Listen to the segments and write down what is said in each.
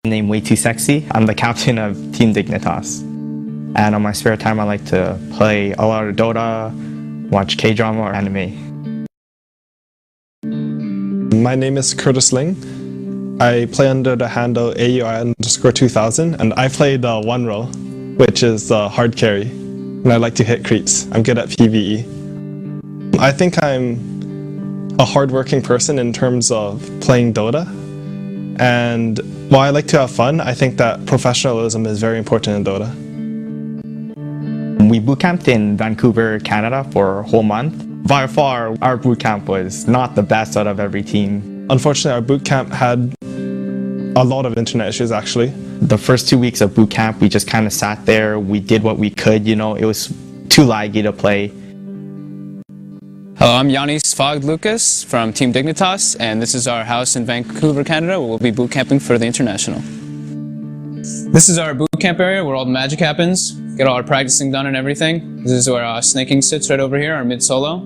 Named Way Too Sexy. I'm the captain of Team Dignitas. And on my spare time, I like to play a lot of Dota, watch K-drama or anime. My name is Curtis Ling. I play under the handle AUI_2000, and I play the one role, which is hard carry. And I like to hit creeps. I'm good at PvE. I think I'm a hardworking person in terms of playing Dota. And while I like to have fun, I think that professionalism is very important in Dota. We bootcamped in Vancouver, Canada for a whole month. By far, our bootcamp was not the best out of every team. Unfortunately, our bootcamp had a lot of internet issues, actually. The first 2 weeks of bootcamp, we just kind of sat there. We did what we could, you know. It was too laggy to play. Hello, I'm Yanis Fogg Lucas from Team Dignitas, and this is our house in Vancouver, Canada, where we'll be bootcamping for the International. This is our bootcamp area where all the magic happens, get all our practicing done and everything. This is where Snaking sits right over here, our mid-solo.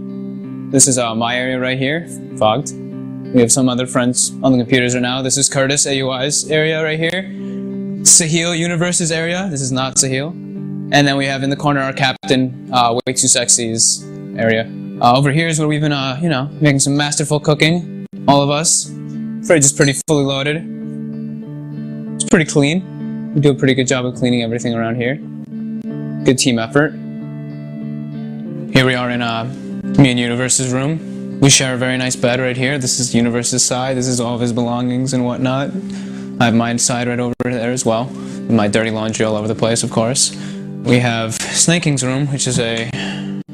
This is my area right here, Fogged. We have some other friends on the computers right now. This is Curtis, AUI's area right here. Sahil Universe's area, this is not Sahil. And then we have in the corner our captain, Way Too Sexy's area. Over here is where we've been, you know, making some masterful cooking, all of us. Fridge is pretty fully loaded. It's pretty clean. We do a pretty good job of cleaning everything around here. Good team effort. Here we are in me and Universe's room. We share a very nice bed right here. This is Universe's side. This is all of his belongings and whatnot. I have my side right over there as well. My dirty laundry all over the place, of course. We have Snaking's room, which is a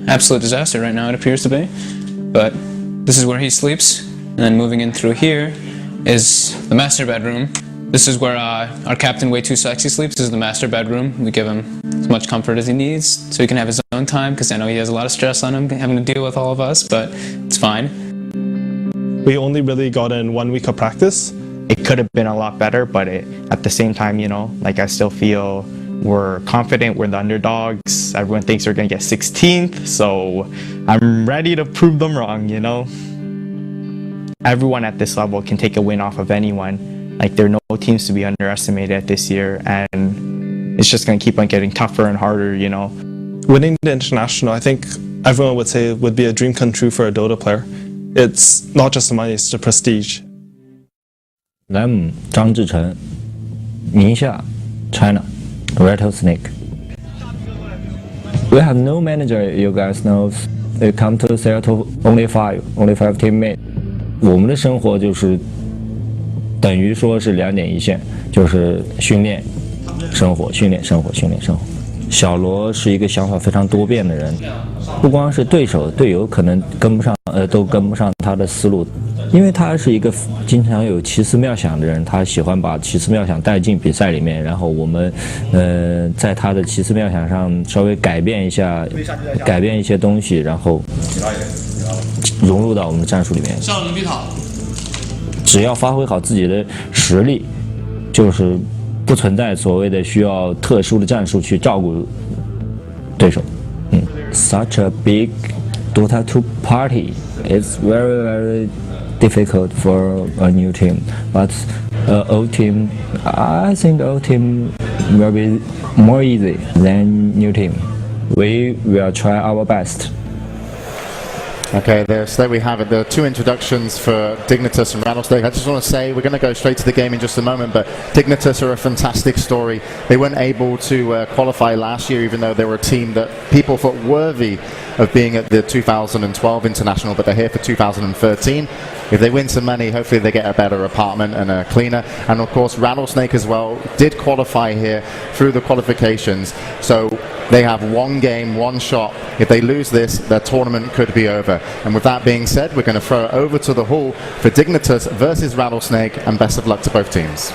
absolute disaster right now, it appears to be. But this is where he sleeps. And then moving in through here is the master bedroom. This is where our captain, Way Too Sexy, sleeps. This is the master bedroom. We give him as much comfort as he needs so he can have his own time, because I know he has a lot of stress on him having to deal with all of us, but it's fine. We only really got in 1 week of practice. It could have been a lot better, but at the same time, you know, like I still feel we're confident, we're the underdogs. Everyone thinks we're going to get 16th, so I'm ready to prove them wrong, you know. Everyone at this level can take a win off of anyone. Like, there are no teams to be underestimated this year, and it's just going to keep on getting tougher and harder, you know. Winning the International, I think everyone would say would be a dream come true for a Dota player. It's not just the money, it's the prestige. I'm 张志成 Ningxia, China, RSNAKE. We have no manager, you guys know. They come to Seattle only five teammates. 我们的生活就是等于说是2点一线，就是训练、生活、训练、生活、训练、生活。小罗是一个想法非常多变的人，不光是对手、队友可能跟不上，都跟不上他的思路，因为他是一个经常有奇思妙想的人，他喜欢把奇思妙想带进比赛里面，然后我们，在他的奇思妙想上稍微改变一些东西，然后融入到我们的战术里面。只要发挥好自己的实力，就是不存在所谓的需要特殊的战术去照顾对手。Such a big Dota2 party is very, very difficult for a new team. But old team, I think old team will be more easy than new team. We will try our best. Okay, so there we have it, the two introductions for Dignitas and RSNAKE. I just want to say, we're going to go straight to the game in just a moment, but Dignitas are a fantastic story. They weren't able to qualify last year, even though they were a team that people thought worthy of being at the 2012 International, but they're here for 2013. If they win some money, hopefully they get a better apartment and a cleaner. And of course, RSNAKE as well did qualify here through the qualifications. So they have one game, one shot. If they lose this, their tournament could be over. And with that being said, we're going to throw it over to the hall for Dignitas versus RSNAKE, and best of luck to both teams.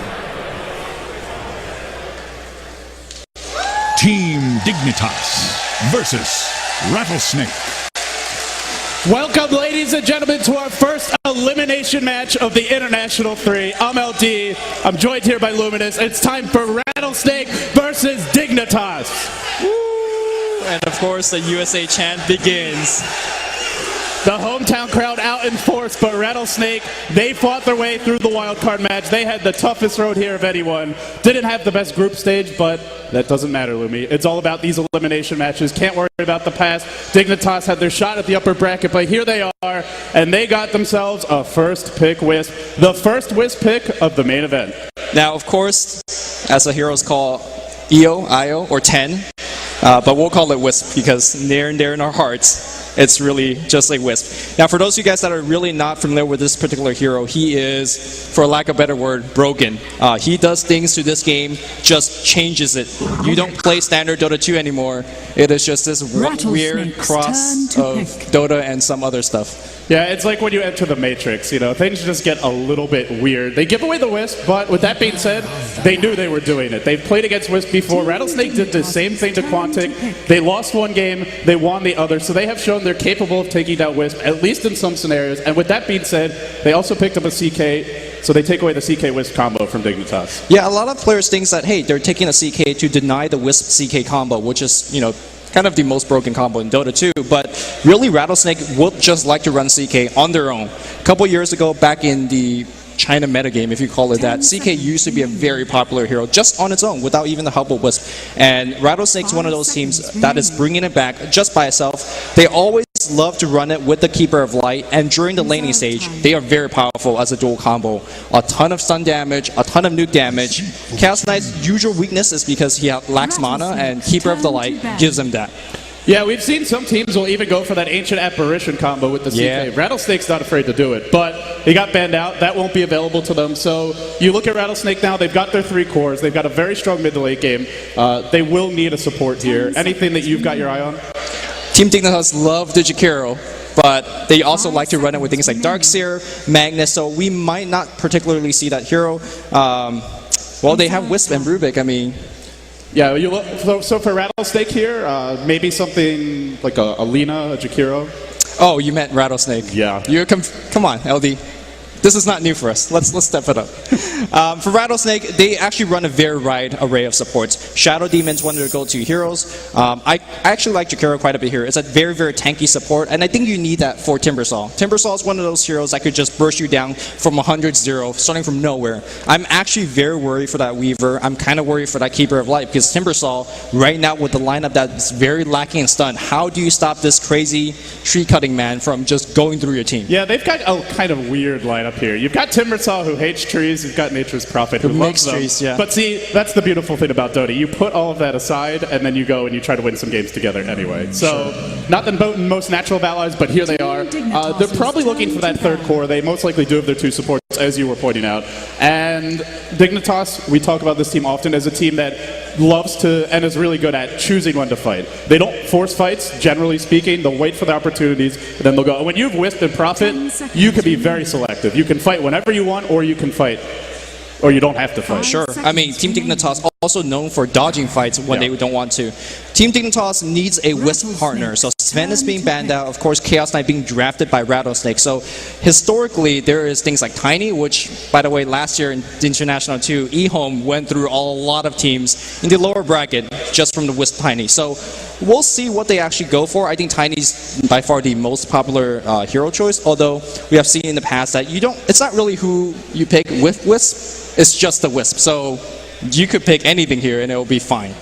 Team Dignitas versus RSNAKE. Welcome, ladies and gentlemen, to our first elimination match of the International 3. I'm LD. I'm joined here by Luminous. It's time for RSNAKE versus Dignitas. Woo! And of course, the USA chant begins. The hometown crowd out in force, but Rattlesnake, they fought their way through the wildcard match. They had the toughest road here of anyone. Didn't have the best group stage, but that doesn't matter, Lumi. It's all about these elimination matches. Can't worry about the past. Dignitas had their shot at the upper bracket, but here they are, and they got themselves a first pick Wisp. The first Wisp pick of the main event. Now, of course, as the heroes call EO, IO, or 10, but we'll call it Wisp because near and dear in our hearts, it's really just like Wisp. Now, for those of you guys that are really not familiar with this particular hero, he is, for lack of a better word, broken. He does things to this game, just changes it. You don't play standard Dota 2 anymore. It is just this weird cross of Dota and some other stuff. Yeah, it's like when you enter the Matrix, you know, things just get a little bit weird. They give away the Wisp, but with that being said, they knew they were doing it. They've played against Wisp before. Rattlesnake did the same thing to Quantic. They lost one game, they won the other, so they have shown they're capable of taking down Wisp, at least in some scenarios. And with that being said, they also picked up a CK, so they take away the CK Wisp combo from Dignitas. Yeah, a lot of players think that, hey, they're taking a CK to deny the Wisp CK combo, which is, you know, kind of the most broken combo in Dota 2, but really Rattlesnake would just like to run CK on their own. A couple years ago, back in the China metagame, if you call it that, CK used to be a very popular hero just on its own without even the help of Wisp. And Rattlesnake's one of those teams that is bringing it back just by itself. They always love to run it with the Keeper of Light, and during the laning stage, they are very powerful as a dual combo. A ton of stun damage, a ton of nuke damage. Chaos Knight's usual weakness is because he lacks mana, and Keeper of the Light gives him that. Yeah, we've seen some teams will even go for that Ancient Apparition combo with the CK. Yeah. Rattlesnake's not afraid to do it, but he got banned out. That won't be available to them. So you look at Rattlesnake now, they've got their 3 cores. They've got a very strong mid to late game. They will need a support here. Anything that you've got your eye on? Team Dignitas love Digikiro, but they also like to run it with things like Darkseer, Magnus, so we might not particularly see that hero. Well, they have Wisp and Rubik, I mean. Yeah, you look, so for Rattlesnake here, maybe something like a Lina, a Jakiro. Oh, you meant Rattlesnake. Yeah. You come on, LD. This is not new for us. Let's step it up. For Rattlesnake, they actually run a very wide array of supports. Shadow Demon's one of their go-to heroes. I actually like Jakiro quite a bit here. It's a very, very tanky support, and I think you need that for Timbersaw. Timbersaw is one of those heroes that could just burst you down from 100-0, starting from nowhere. I'm actually very worried for that Weaver. I'm kind of worried for that Keeper of Light, because Timbersaw, right now with the lineup that's very lacking in stun, how do you stop this crazy tree-cutting man from just going through your team? Yeah, they've got a kind of weird lineup here. You've got Timbersaw, who hates trees. You've got Nature's Prophet, who loves them. Trees, yeah. But see, that's the beautiful thing about Dota. You put all of that aside, and then you go and you try to win some games together anyway. So, not the most natural of allies, but here they are. They're probably looking for that third core. They most likely do have their 2 supports, as you were pointing out. And Dignitas, we talk about this team often as a team that loves to, and is really good at choosing when to fight. They don't force fights, generally speaking. They'll wait for the opportunities, and then they'll go. When you've Wisp and Prophet, you can be very selective. You can fight whenever you want, or you can fight, or you don't have to fight. Sure. I mean, Team Dignitas also known for dodging fights when they don't want to. Team Dignitas needs a Wisp partner. So Sven is being banned out. Of course, Chaos Knight being drafted by Rattlesnake. So historically, there is things like Tiny, which, by the way, last year in the International 2, eHome went through a lot of teams in the lower bracket just from the Wisp Tiny. So we'll see what they actually go for. I think Tiny's by far the most popular hero choice, although we have seen in the past that it's not really who you pick with Wisp, it's just the Wisp. So you could pick anything here and it will be fine.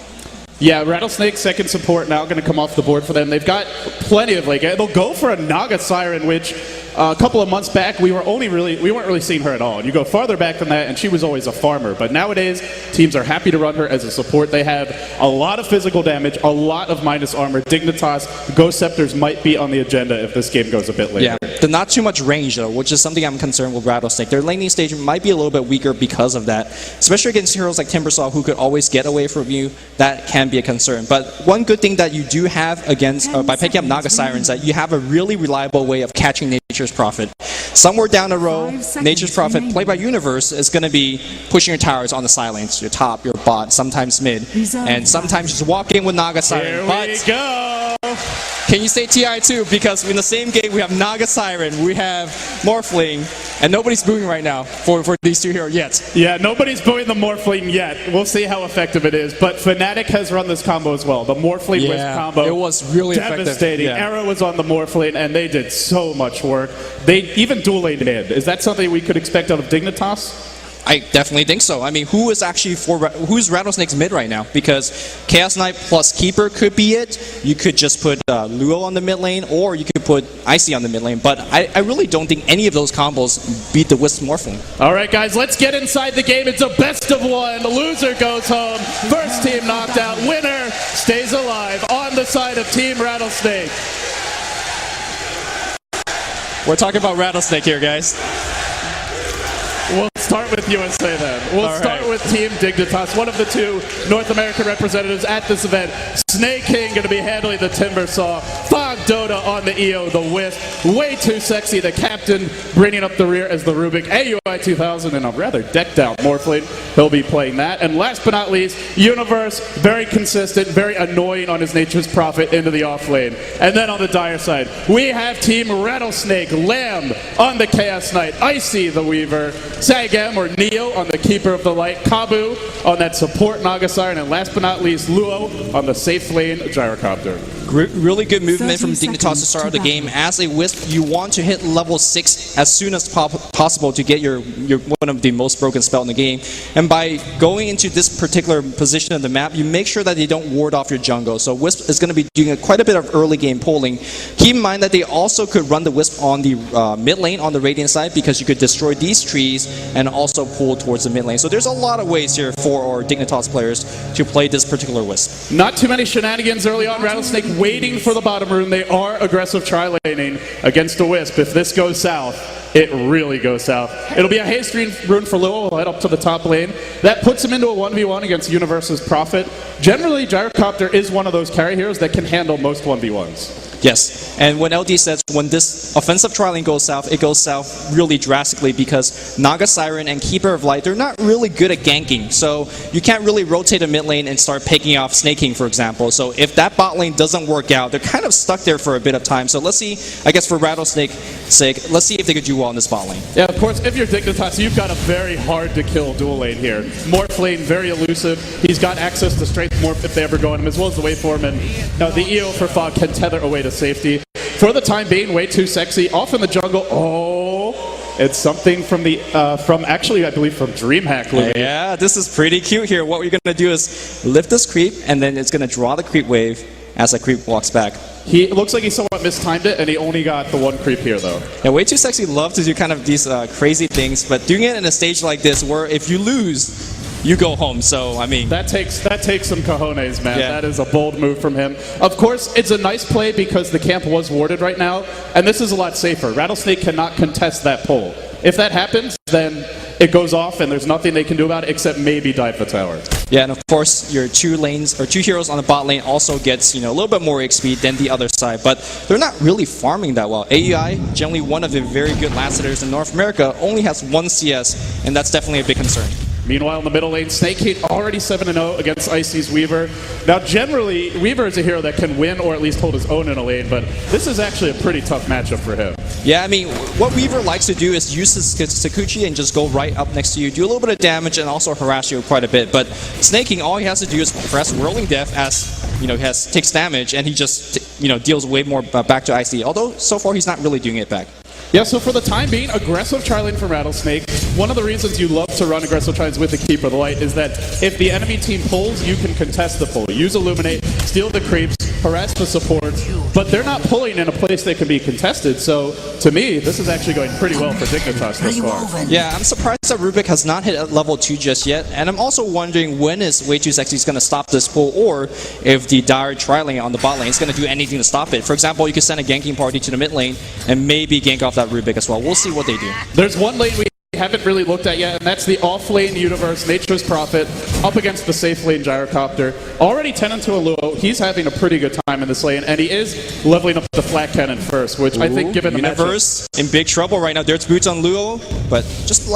Yeah, Rattlesnake, second support, now going to come off the board for them. They've got plenty of, they'll go for a Naga Siren, which a couple of months back, we weren't really seeing her at all. And you go farther back than that, and she was always a farmer. But nowadays, teams are happy to run her as a support. They have a lot of physical damage, a lot of minus armor. Dignitas, Ghost Scepters might be on the agenda if this game goes a bit later. Yeah, not too much range, though, which is something I'm concerned with Rattlesnake. Their laning stage might be a little bit weaker because of that, especially against heroes like Timbersaw, who could always get away from you. That can be a concern. But one good thing that you do have against, by picking up Naga Sirens, that you have a really reliable way of catching Nature's Prophet. somewhere down the road, Nature's Prophet, played by Universe, is going to be pushing your towers on the side lanes, your top, your bot, sometimes mid, and sometimes just walk in with Naga Siren. Here we go! Can you say TI2? Because in the same game we have Naga Siren, we have Morphling, and nobody's booing right now for these two heroes yet. Yeah, nobody's booing the Morphling yet. We'll see how effective it is. But Fnatic has run this combo as well. The Morphling Wisp combo. It was really devastating. Effective. Yeah. Arrow was on the Morphling, and they did so much work. They even dual lane mid. Is that something we could expect out of Dignitas? I definitely think so. I mean, who's Rattlesnake's mid right now? Because Chaos Knight plus Keeper could be it. You could just put Luo on the mid lane, or you could put Icy on the mid lane. But I really don't think any of those combos beat the Wisp Morphling. All right, guys, let's get inside the game. It's a best of one. The loser goes home. First team knocked out. Winner stays alive on the side of Team Rattlesnake. We're talking about Rattlesnake here, guys. We'll start with USA then. We'll start with Team Dignitas, one of the two North American representatives at this event. Snake King going to be handling the Timber Saw. Fog Dota on the EO, the Wisp. Way too sexy, the captain bringing up the rear as the Rubik. AUI 2000 and a rather decked out Morphling. He'll be playing that. And last but not least, Universe, very consistent, very annoying on his Nature's Prophet into the off lane. And then on the dire side, we have Team Rattlesnake, Lamb on the Chaos Knight, Icy the Weaver, Sagem or Neo on the Keeper of the Light, Kabu on that support Naga Siren, and last but not least, Luo on the safe lane Gyrocopter. Really good movement from Dignitas to start the game. As a Wisp, you want to hit level 6 as soon as possible to get your one of the most broken spell in the game. And by going into this particular position of the map, you make sure that they don't ward off your jungle. So Wisp is going to be doing quite a bit of early game pulling. Keep in mind that they also could run the Wisp on the mid lane on the Radiant side, because you could destroy these trees and also pull towards the mid lane. So there's a lot of ways here for our Dignitas players to play this particular Wisp. Not too many shenanigans early on. Rattlesnake waiting for the bottom rune. They are aggressive tri-laning against the Wisp. If this goes south, it really goes south. It'll be a haste rune for Luo. We'll head up to the top lane. That puts him into a 1v1 against Universe's Prophet. Generally, Gyrocopter is one of those carry heroes that can handle most 1v1s. Yes, and when LD says when this offensive tri-lane goes south, it goes south really drastically, because Naga Siren and Keeper of Light, they're not really good at ganking. So you can't really rotate a mid lane and start picking off Snake King, for example. So if that bot lane doesn't work out, they're kind of stuck there for a bit of time. So let's see, I guess for Rattlesnake's sake, let's see if they could do well in this bot lane. Yeah, of course, if you're Dignitas, you've got a very hard to kill dual lane here. Morphling, very elusive. He's got access to strength morph if they ever go on him, as well as the waveform. And the EO for Fog can tether away to safety. For the time being, way too sexy. Off in the jungle. Oh, it's something from the actually, I believe, from DreamHack. Yeah, this is pretty cute here. What we're gonna do is lift this creep, and then it's gonna draw the creep wave as that creep walks back. It looks like he somewhat mistimed it, and he only got the one creep here, though. Yeah, Way Too Sexy love to do kind of these crazy things, but doing it in a stage like this, where if you lose, you go home. So I mean, that takes some cojones, man. Yeah. That is a bold move from him. Of course, it's a nice play because the camp was warded right now, and this is a lot safer. Rattlesnake cannot contest that pull. If that happens, then it goes off, and there's nothing they can do about it except maybe dive the tower. Yeah, and of course, your two heroes on the bot lane also gets a little bit more XP than the other side, but they're not really farming that well. AUI, generally one of the very good last hitters in North America, only has 1 CS, and that's definitely a big concern. Meanwhile, in the middle lane, Snake King already 7-0 against Icy's Weaver. Now, generally, Weaver is a hero that can win or at least hold his own in a lane, but this is actually a pretty tough matchup for him. Yeah, I mean, what Weaver likes to do is use his Sakuchi and just go right up next to you, do a little bit of damage, and also harass you quite a bit. But Snake King, all he has to do is press Whirling Death as, takes damage, and he just, deals way more back to Icy. Although, so far, he's not really doing it back. Yeah, so for the time being, aggressive tri-lane from Rattlesnake. One of the reasons you love to run aggressive tri-lanes with the Keeper of the Light is that if the enemy team pulls, you can contest the pull. Use Illuminate, steal the creeps, harass the support, but they're not pulling in a place that can be contested, so to me, this is actually going pretty well for Dignitas thus far. Yeah, I'm surprised that Rubik has not hit at level 2 just yet, and I'm also wondering when is Way Too Sexy going to stop this pull, or if the dire tri-lane on the bot lane is going to do anything to stop it. For example, you could send a ganking party to the mid lane and maybe gank off that Rubik as well. We'll see what they do. There's one lane we haven't really looked at yet, and that's the off-lane universe, Nature's Prophet, up against the safe lane Gyrocopter. Already 10 into a Luo, he's having a pretty good time in this lane, and he is leveling up the flat cannon first, which I think given the Universe in big trouble right now. There's boots on Luo, but just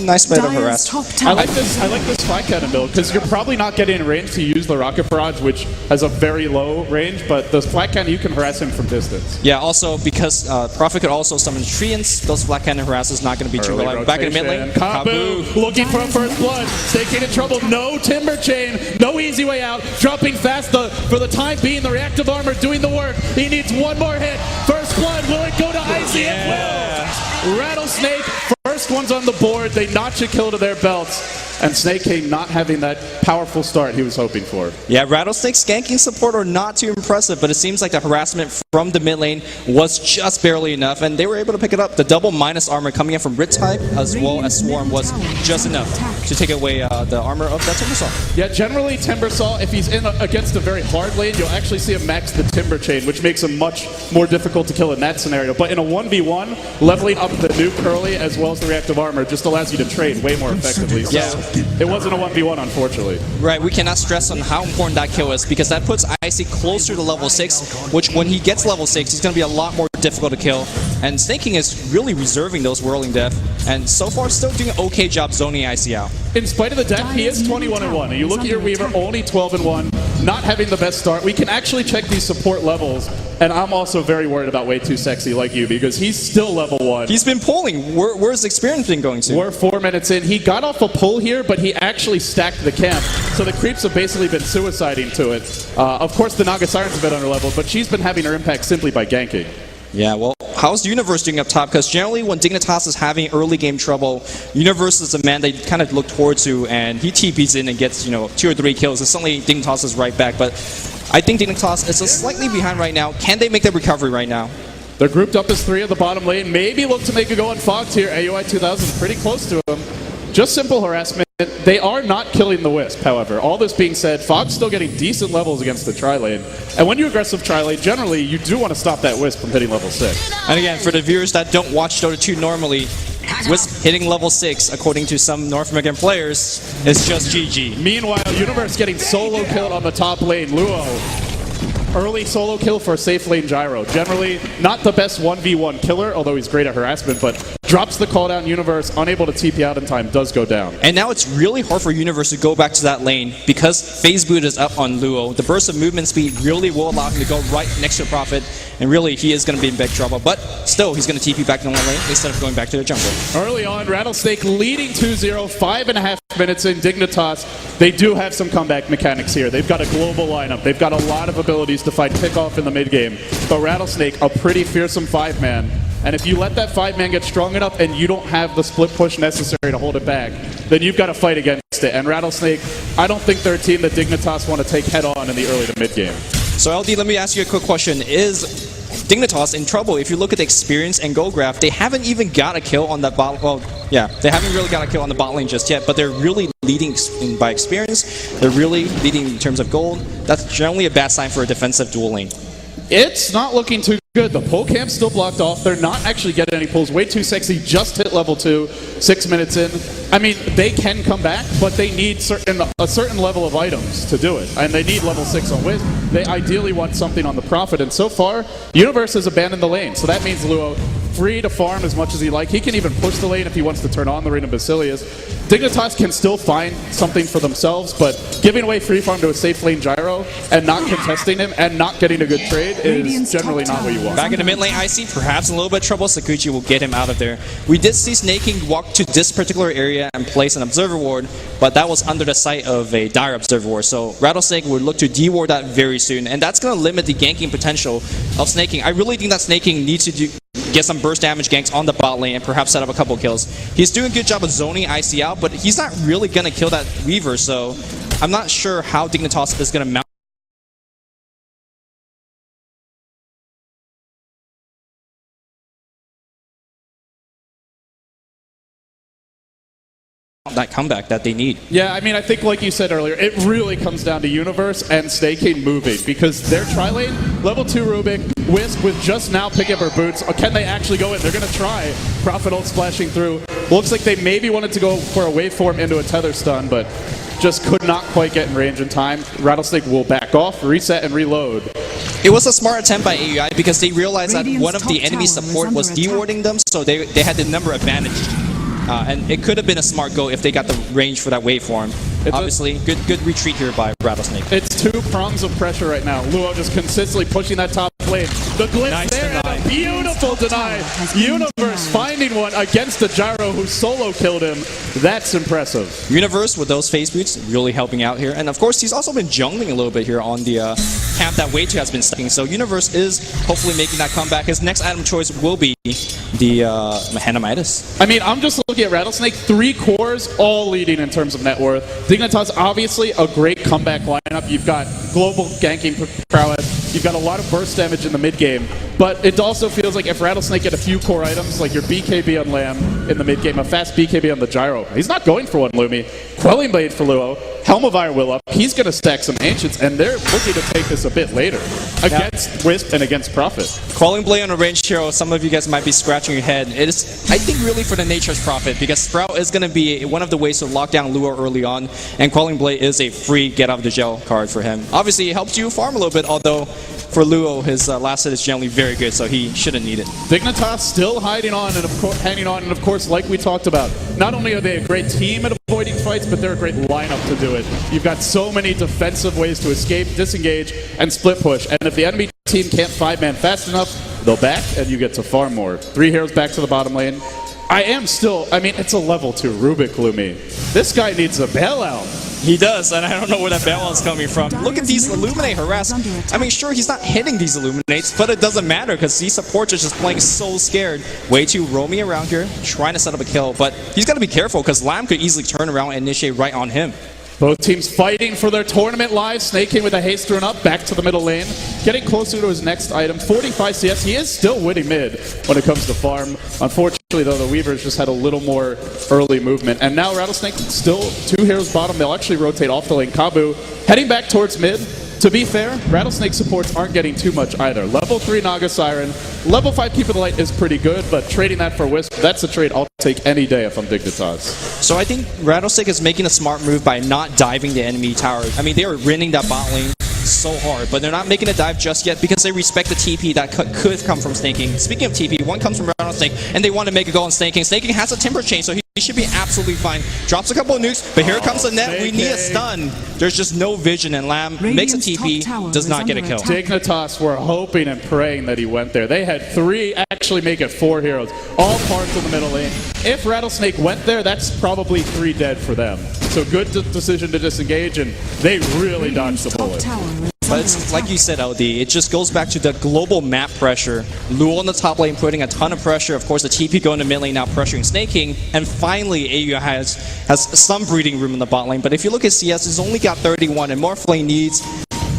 nice bit of harass. I like this flat cannon build, because you're probably not getting in range to use the rocket barrage, which has a very low range, but the flat cannon, you can harass him from distance. Yeah, also because Prophet could also summon treants, those flat cannon harass is not going to be too reliable. Back in the mid lane, Kabu looking for a first blood. Snake in trouble. No timber chain. No easy way out. Dropping fast. For the time being, the reactive armor doing the work. He needs one more hit. First blood. Will it go to Icy? It will. Rattlesnake. First one's on the board. They notch a kill to their belts. And Snake King not having that powerful start he was hoping for. Yeah, Rattlesnake's ganking support are not too impressive, but it seems like the harassment from the mid lane was just barely enough, and they were able to pick it up. The double minus armor coming in from Rit type as well as Swarm was just enough to take away the armor of that Timbersaw. Yeah, generally Timbersaw, if he's in against a very hard lane, you'll actually see him max the Timber Chain, which makes him much more difficult to kill in that scenario. But in a 1v1, leveling up the new Curly as well as the reactive armor just allows you to trade way more effectively. So it wasn't a 1v1, unfortunately. Right, we cannot stress on how important that kill is, because that puts Icy closer to level 6, which when he gets level 6, he's going to be a lot more difficult to kill. And Snake King is really reserving those Whirling Death, and so far still doing an okay job zoning Icy out. In spite of the death, he is 21-1. And you look at your Weaver, only 12-1, not having the best start. We can actually check these support levels, and I'm also very worried about Way Too Sexy like you, because he's still level 1. He's been pulling. Where's his experience been going to? We're 4 minutes in. He got off a pull here, but he actually stacked the camp. So the creeps have basically been suiciding to it. Of course, the Naga Siren's a bit underleveled, but she's been having her impact simply by ganking. Yeah, well, how's Universe doing up top? Because generally when Dignitas is having early game trouble, Universe is a man they kind of look forward to, and he TPs in and gets, 2 or 3 kills, and suddenly Dignitas is right back. But I think Dignitas is slightly behind right now. Can they make that recovery right now? They're grouped up as 3 at the bottom lane. Maybe look to make a go on Fogged here. AUI 2000 pretty close to him. Just simple harassment. They are not killing the Wisp, however. All this being said, Fogg's still getting decent levels against the tri-lane. And when you aggressive tri-lane, generally, you do want to stop that Wisp from hitting level 6. And again, for the viewers that don't watch Dota 2 normally, Wisp hitting level 6, according to some North American players, is just GG. Meanwhile, Universe getting solo killed on the top lane. Luo. Early solo kill for a safe lane Gyro. Generally, not the best 1v1 killer, although he's great at harassment, but drops the call down. Universe, unable to TP out in time, does go down. And now it's really hard for Universe to go back to that lane because phase boot is up on Luo. The burst of movement speed really will allow him to go right next to Prophet, and really he is going to be in big trouble. But still, he's going to TP back to the lane instead of going back to the jungle. Early on, Rattlesnake leading 2-0, 5.5 minutes in. Dignitas, they do have some comeback mechanics here. They've got a global lineup. They've got a lot of abilities to fight kickoff in the mid game. But Rattlesnake, a pretty fearsome 5-man. And if you let that 5-man get strong enough and you don't have the split push necessary to hold it back, then you've got to fight against it. And Rattlesnake, I don't think they're a team that Dignitas want to take head on in the early to mid game. So LD, let me ask you a quick question. Is Dignitas in trouble? If you look at the experience and goal graph, they haven't even got a kill on that bot. Well, yeah, they haven't really got a kill on the bot lane just yet, but they're really leading by experience. They're really leading in terms of gold. That's generally a bad sign for a defensive dual lane. It's not looking too good. The pull camp's still blocked off. They're not actually getting any pulls. Way Too Sexy just hit level 2, 6 minutes in. I mean, they can come back, but they need a certain level of items to do it. And they need level 6 on Wiz. They ideally want something on the Prophet. And so far, Universe has abandoned the lane. So that means Luo free to farm as much as he like. He can even push the lane if he wants to turn on the Ring of Basilius. Dignitas can still find something for themselves, but giving away free farm to a safe lane Gyro and not contesting him and not getting a good trade is generally not what you want. Back in the mid lane, Icy, perhaps a little bit of trouble. Sakuchi will get him out of there. We did see Snake King walk to this particular area and place an Observer Ward, but that was under the sight of a Dire Observer Ward. So Rattlesnake would look to de-ward that very soon, and that's going to limit the ganking potential of Snake King. I really think that Snake King needs to get some burst damage ganks on the bot lane and perhaps set up a couple kills. He's doing a good job of zoning Icy out, but he's not really going to kill that Weaver, so I'm not sure how Dignitas is going to mount that comeback that they need. Yeah, I mean, I think like you said earlier, it really comes down to Universe and SNAKE moving because their tri-lane, level 2 Rubik, Wisp with just now picking up her boots. Can they actually go in? They're going to try. Prophet ult splashing through. Looks like they maybe wanted to go for a waveform into a tether stun, but just could not quite get in range in time. Rattlesnake will back off, reset, and reload. It was a smart attempt by AUI because they realized that one of the enemy support was dewarding them, so they had the number advantage. And it could have been a smart go if they got the range for that waveform. Obviously, good retreat here by Rattlesnake. It's 2 prongs of pressure right now. Luo just consistently pushing that top lane. The glitch Nice there, deny. and a beautiful deny. Universe finding one against the Gyro who solo killed him. That's impressive. Universe with those phase boots really helping out here. And of course, he's also been jungling a little bit here on the camp that Way2 has been stacking. So Universe is hopefully making that comeback. His next item choice will be the Hanamitis. I mean, I'm just looking at Rattlesnake, 3 cores, all leading in terms of net worth. DIGNITAS, obviously a great comeback lineup. You've got global ganking prowess. You've got a lot of burst damage in the mid game. But it also feels like if Rattlesnake get a few core items, like your BKB on Lamb in the mid game, a fast BKB on the Gyro, he's not going for one, Lumi. Quelling Blade for Luo. Helm of Ire will up. He's going to stack some Ancients, and they're looking to take this a bit later against Wisp and against Prophet. Quelling Blade on a ranged hero, some of you guys might be scratching your head. It is, I think, really for the Nature's Prophet, because Sprout is going to be one of the ways to lock down Luo early on, and Quelling Blade is a free get-out-of-the-jail card for him. Obviously, it helps you farm a little bit, although for Luo, his last hit is generally very good, so he shouldn't need it. DIGNITAS still hiding on and hanging on, and of course, like we talked about, not only are they a great team at avoiding fights, but they're a great lineup to do it. You've got so many defensive ways to escape, disengage, and split push, and if the enemy team can't 5-man fast enough, they'll back, and you get to farm more. 3 heroes back to the bottom lane. I mean, it's a level 2 Rubik, Lumi. This guy needs a bailout. He does, and I don't know where that balance is coming from. Look at these Illuminate harass. I mean, sure, he's not hitting these Illuminates, but it doesn't matter because these supports are just playing so scared. Way2 roaming around here, trying to set up a kill, but he's got to be careful because Lamb could easily turn around and initiate right on him. Both teams fighting for their tournament lives. SNAKE with a haste run up, back to the middle lane. Getting closer to his next item. 45 CS. He is still winning mid when it comes to farm. Unfortunately, though, the Weavers just had a little more early movement. And now Rattlesnake still 2 heroes bottom. They'll actually rotate off the lane. Kabu heading back towards mid. To be fair, Rattlesnake supports aren't getting too much either. Level 3 Naga Siren. Level 5 Keep of the Light is pretty good, but trading that for Wisp, that's a trade I'll take any day if I'm DIGNITAS. So I think Rattlesnake is making a smart move by not diving the enemy tower. I mean, they are winning that bot lane so hard, but they're not making a dive just yet because they respect the TP that could come from snaking. Speaking of TP, one comes from Rattlesnake, and they want to make a go on snaking. Snaking has a Timber Chain, so he should be absolutely fine. Drops a couple of nukes, but here comes the net. We need a stun. There's just no vision, and Lamb makes a TP, does not get a kill. DIGNITAS were hoping and praying that he went there. They had 3, actually make it 4 heroes, all parts in the middle lane. If Rattlesnake went there, that's probably 3 dead for them. So good decision to disengage, and they really dodged the bullet. But it's like you said, LD, it just goes back to the global map pressure. Luo on the top lane putting a ton of pressure. Of course, the TP going to mid lane now pressuring snaking. And finally, AU has some breathing room in the bot lane. But if you look at CS, it's only got 31, and Morphlane needs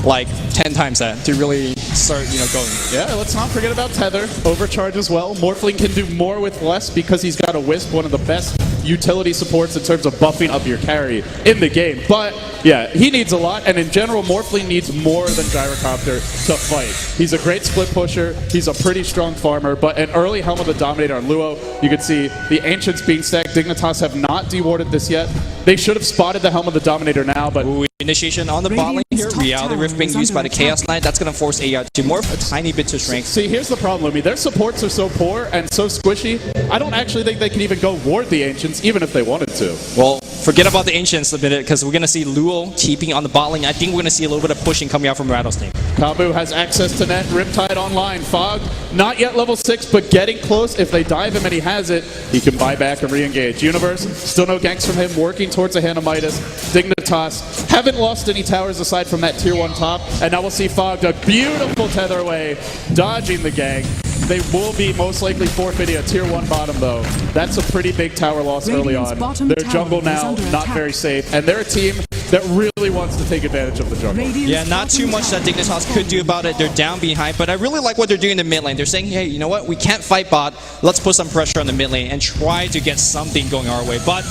like 10 times that to really start, going. Yeah, let's not forget about Tether. Overcharge as well. Morphling can do more with less because he's got a Wisp, one of the best utility supports in terms of buffing up your carry in the game. But yeah, he needs a lot, and in general, Morphling needs more than Gyrocopter to fight. He's a great split pusher, he's a pretty strong farmer, but an early Helm of the Dominator on Luo, you can see the Ancients being stacked. DIGNITAS have not dewarded this yet. They should have spotted the Helm of the Dominator now, but... Ooh, initiation on the bot lane here. Reality Rift being used by the Chaos Knight. That's going to force AI to morph a tiny bit to strength. See, here's the problem, Lumi. Their supports are so poor and so squishy, I don't actually think they can even go ward the Ancients, even if they wanted to. Well, forget about the Ancients a bit, because we're going to see Luo TPing on the bot lane. I think we're going to see a little bit of pushing coming out from Rattlesnake. Kabu has access to net. Riptide online. Fog, not yet level 6, but getting close. If they dive him and he has it, he can buy back and re-engage. Universe, still no ganks from him, working towards a Hanamitis. DIGNITAS haven't lost any towers aside from that tier 1 top, and now we'll see Fog, a beautiful tether away, dodging the gang. They will be most likely forfeiting a tier 1 bottom, though. That's a pretty big tower loss early on. Their jungle now not very safe, and they're a team that really wants to take advantage of the jungle. Yeah, not too much that DIGNITAS could do about it. They're down behind, but I really like what they're doing in the mid lane. They're saying, hey, you know what? We can't fight bot. Let's put some pressure on the mid lane and try to get something going our way. But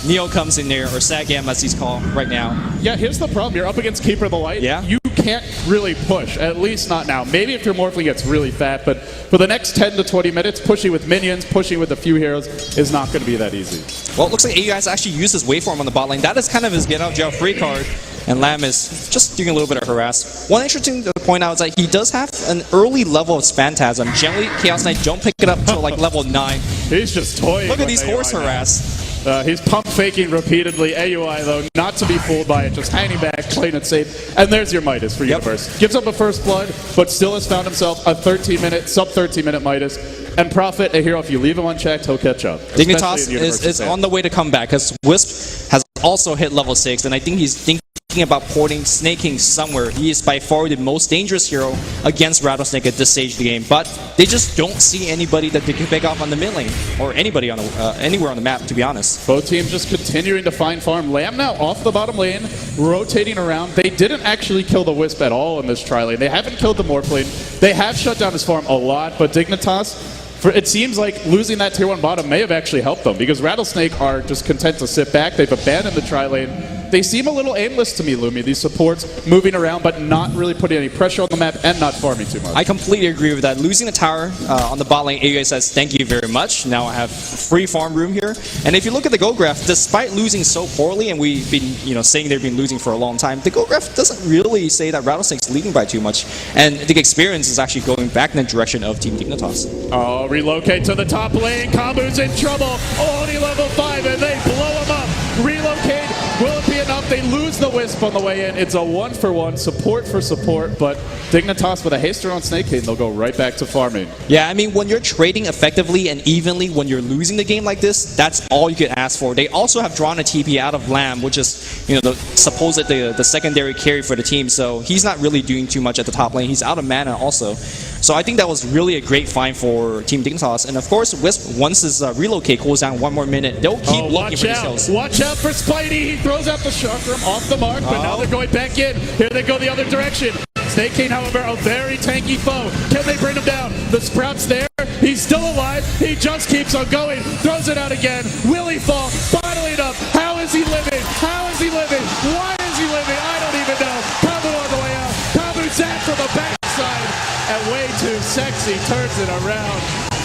Neo comes in there, or Sagam as he's called right now. Yeah, here's the problem. You're up against Keeper of the Light. Yeah. You can't really push, at least not now. Maybe if your Morphling gets really fat, but for the next 10 to 20 minutes, pushing with minions, pushing with a few heroes is not going to be that easy. Well, it looks like AUI has actually used his waveform on the bot lane. That is kind of his get out jail free card. And Lamb is just doing a little bit of harass. One interesting thing to point out is that he does have an early level of Phantasm. Generally, Chaos Knight don't pick it up until like level 9. He's just toying. Look at these AUI horse now. harass. He's pump faking repeatedly. AUI, though, not to be fooled by it, just hanging back, playing it safe. And there's your Midas for Universe. Gives up a first blood, but still has found himself a 13-minute, sub-13-minute Midas. And Prophet, a hero, if you leave him unchecked, he'll catch up. Dignitas is on the way to come back, because Wisp has also hit level 6, and I think he's thinking about porting Snake King somewhere. He is by far the most dangerous hero against Rattlesnake at this stage of the game, but they just don't see anybody that they can pick off on the mid lane, or anybody on the, anywhere on the map, to be honest. Both teams just continuing to find farm. Lamb now off the bottom lane, rotating around. They didn't actually kill the Wisp at all in this tri lane. They haven't killed the Morphling. They have shut down his farm a lot, but Dignitas, it seems like losing that tier 1 bottom may have actually helped them, because Rattlesnake are just content to sit back. They've abandoned the tri lane. They seem a little aimless to me, Lumi, these supports moving around but not really putting any pressure on the map and not farming too much. I completely agree with that. Losing a tower on the bot lane, AUI says, thank you very much. Now I have free farm room here. And if you look at the goal graph, despite losing so poorly, and we've been saying they've been losing for a long time, the goal graph doesn't really say that Rattlesnake's leading by too much. And the experience is actually going back in the direction of Team Dignitas. Oh, relocate to the top lane. Kamu's in trouble. Only level 5, and they blow him up. Relocate. Will it be enough? They lose the Wisp on the way in. It's a 1-for-1, support for support, but Dignitas with a haster on Snake King, they'll go right back to farming. Yeah, I mean, when you're trading effectively and evenly when you're losing the game like this, that's all you could ask for. They also have drawn a TP out of Lamb, which is, the secondary carry for the team, so he's not really doing too much at the top lane. He's out of mana also. So I think that was really a great find for Team Dignitas. And of course, Wisp, once his relocate cools down 1 more minute, they'll keep looking for these kills. Watch out for Spidey. He throws out the chakram off the mark, but now they're going back in. Here they go the other direction. Snake King, however, a very tanky foe. Can they bring him down? The Sprout's there. He's still alive. He just keeps on going. Throws it out again. Will he fall? Bottling up. How is he living? How is he living? Why is he living? I don't even know. Kamu on the way out. Kamu zap from the backside. And way too sexy turns it around.